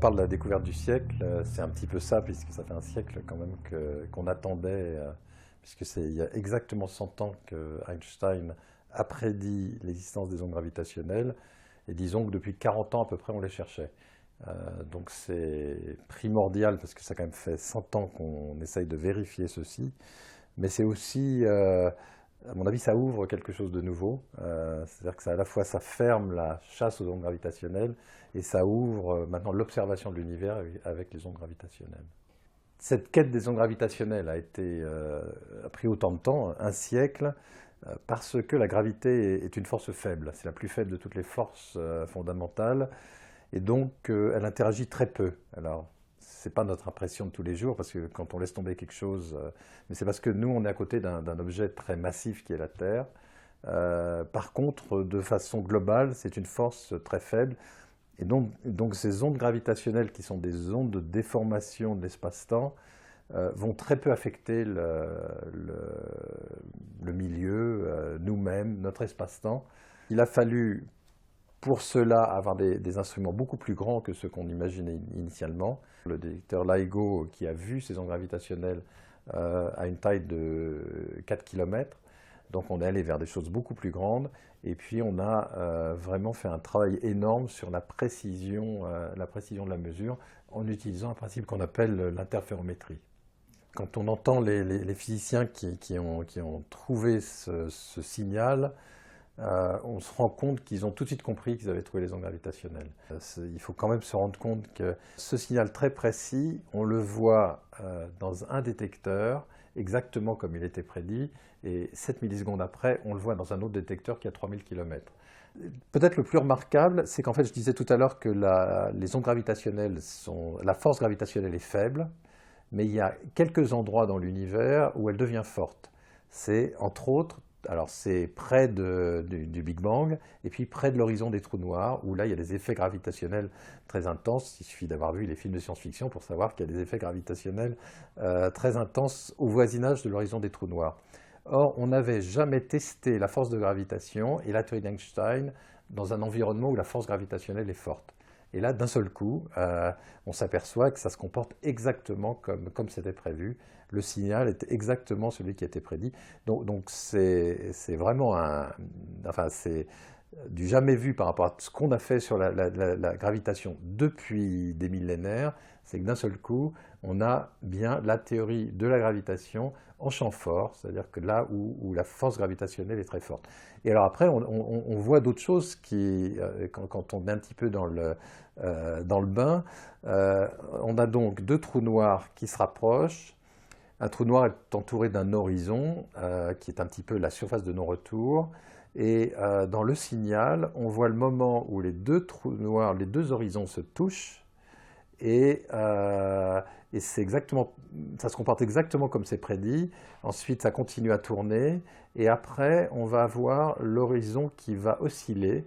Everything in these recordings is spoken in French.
parle de la découverte du siècle, c'est un petit peu ça, puisque ça fait un siècle quand même qu'on attendait, puisque c'est il y a exactement 100 ans que Einstein a prédit l'existence des ondes gravitationnelles, et disons que depuis 40 ans à peu près on les cherchait. Donc c'est primordial, parce que ça a quand même fait 100 ans qu'on essaye de vérifier ceci, mais c'est aussi, à mon avis, ça ouvre quelque chose de nouveau. C'est-à-dire que ça, à la fois, ça ferme la chasse aux ondes gravitationnelles et ça ouvre maintenant l'observation de l'univers avec les ondes gravitationnelles. Cette quête des ondes gravitationnelles a pris autant de temps, un siècle, parce que la gravité est une force faible. C'est la plus faible de toutes les forces fondamentales et donc elle interagit très peu. Alors, ce n'est pas notre impression de tous les jours, parce que quand on laisse tomber quelque chose, mais c'est parce que nous, on est à côté d'un objet très massif qui est la Terre. Par contre, de façon globale, c'est une force très faible. Et donc ces ondes gravitationnelles, qui sont des ondes de déformation de l'espace-temps, vont très peu affecter le milieu, nous-mêmes, notre espace-temps. Il a fallu pour cela avoir des instruments beaucoup plus grands que ceux qu'on imaginait initialement. Le détecteur LIGO, qui a vu ces ondes gravitationnelles, a une taille de 4 km. Donc on est allé vers des choses beaucoup plus grandes. Et puis on a vraiment fait un travail énorme sur la précision de la mesure, en utilisant un principe qu'on appelle l'interférométrie. Quand on entend les physiciens qui ont trouvé ce signal, on se rend compte qu'ils ont tout de suite compris qu'ils avaient trouvé les ondes gravitationnelles. Il faut quand même se rendre compte que ce signal très précis, on le voit dans un détecteur, exactement comme il était prédit, et 7 millisecondes après, on le voit dans un autre détecteur qui est à 3000 km. Peut-être le plus remarquable, c'est qu'en fait, je disais tout à l'heure que les ondes gravitationnelles la force gravitationnelle est faible, mais il y a quelques endroits dans l'univers où elle devient forte. C'est entre autres, alors c'est près du Big Bang, et puis près de l'horizon des trous noirs, où là il y a des effets gravitationnels très intenses. Il suffit d'avoir vu les films de science-fiction pour savoir qu'il y a des effets gravitationnels très intenses au voisinage de l'horizon des trous noirs. Or, on n'avait jamais testé la force de gravitation et la théorie d'Einstein dans un environnement où la force gravitationnelle est forte. Et là, d'un seul coup, on s'aperçoit que ça se comporte exactement comme c'était prévu. Le signal est exactement celui qui était prédit. Donc c'est vraiment c'est du jamais vu par rapport à ce qu'on a fait sur la gravitation depuis des millénaires. C'est que d'un seul coup, on a bien la théorie de la gravitation en champ fort, c'est-à-dire que là où la force gravitationnelle est très forte. Et alors après, on voit d'autres choses quand on est un petit peu dans le bain, on a donc deux trous noirs qui se rapprochent. Un trou noir est entouré d'un horizon qui est un petit peu la surface de non-retour. Et dans le signal, on voit le moment où les deux trous noirs, les deux horizons se touchent. Et c'est exactement, ça se comporte exactement comme c'est prédit. Ensuite, ça continue à tourner. Et après, on va avoir l'horizon qui va osciller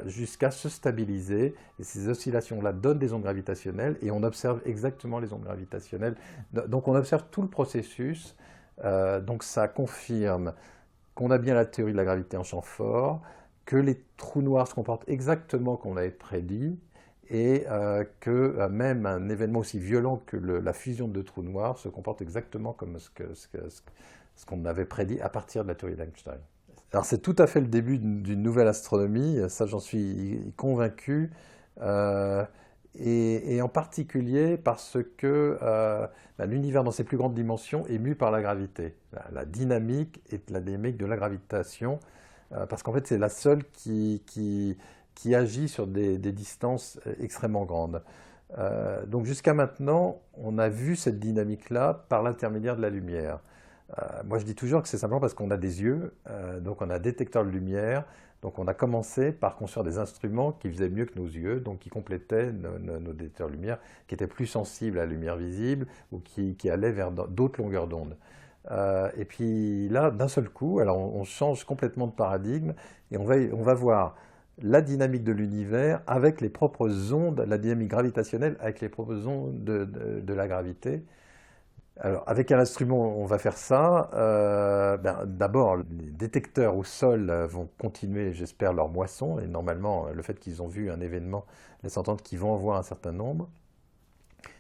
jusqu'à se stabiliser. Et ces oscillations-là donnent des ondes gravitationnelles. Et on observe exactement les ondes gravitationnelles. Donc on observe tout le processus. Donc ça confirme qu'on a bien la théorie de la gravité en champ fort, que les trous noirs se comportent exactement comme on l'avait prédit, et que même un événement aussi violent que la fusion de deux trous noirs se comporte exactement comme ce qu'on avait prédit à partir de la théorie d'Einstein. Alors c'est tout à fait le début d'une nouvelle astronomie, ça j'en suis convaincu, et en particulier parce que l'univers dans ses plus grandes dimensions est mu par la gravité. La dynamique est la dynamique de la gravitation, parce qu'en fait c'est la seule qui agit sur des distances extrêmement grandes. Donc jusqu'à maintenant, on a vu cette dynamique-là par l'intermédiaire de la lumière. Moi je dis toujours que c'est simplement parce qu'on a des yeux, donc on a un détecteur de lumière, donc on a commencé par construire des instruments qui faisaient mieux que nos yeux, donc qui complétaient nos détecteurs de lumière, qui étaient plus sensibles à la lumière visible ou qui allaient vers d'autres longueurs d'onde. Et puis là, d'un seul coup, alors on change complètement de paradigme et on va voir la dynamique de l'univers avec les propres ondes, la dynamique gravitationnelle avec les propres ondes de la gravité. Alors, avec un instrument, on va faire ça. D'abord, les détecteurs au sol vont continuer, j'espère, leur moisson. Et normalement, le fait qu'ils ont vu un événement laisse entendre qu'ils vont en voir un certain nombre.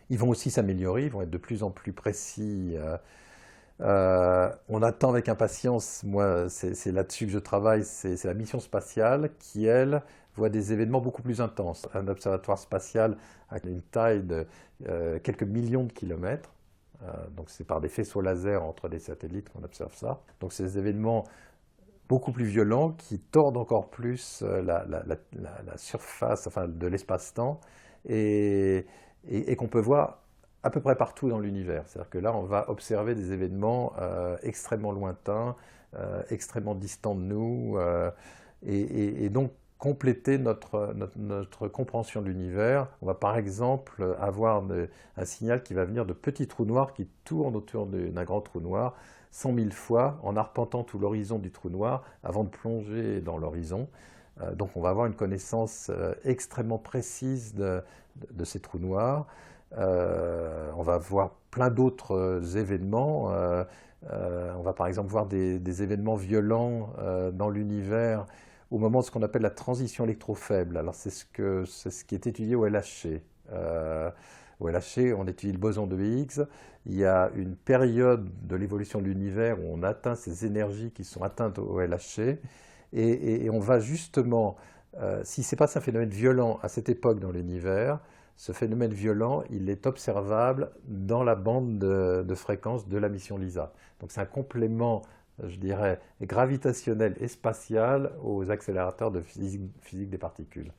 Ils vont aussi s'améliorer, ils vont être de plus en plus précis. On attend avec impatience, moi, c'est là-dessus que je travaille, c'est la mission spatiale qui, elle, voit des événements beaucoup plus intenses. Un observatoire spatial a une taille de quelques millions de kilomètres. Donc c'est par des faisceaux laser entre des satellites qu'on observe ça. Donc c'est des événements beaucoup plus violents qui tordent encore plus la surface, enfin, de l'espace-temps et qu'on peut voir à peu près partout dans l'univers. C'est-à-dire que là, on va observer des événements extrêmement lointains, extrêmement distants de nous, et donc compléter notre compréhension de l'univers. On va par exemple avoir un signal qui va venir de petits trous noirs qui tournent autour d'un grand trou noir 100 000 fois en arpentant tout l'horizon du trou noir avant de plonger dans l'horizon. Donc on va avoir une connaissance extrêmement précise de ces trous noirs. On va voir plein d'autres événements. On va par exemple voir des événements violents dans l'univers au moment de ce qu'on appelle la transition électrofaible. Alors c'est ce qui est étudié au LHC. Au LHC, on étudie le boson de Higgs. Il y a une période de l'évolution de l'univers où on atteint ces énergies qui sont atteintes au LHC. Et on va justement, si ce n'est pas un phénomène violent à cette époque dans l'univers, ce phénomène violent, il est observable dans la bande de fréquence de la mission LISA. Donc c'est un complément, je dirais, gravitationnel et spatial aux accélérateurs de physique des particules.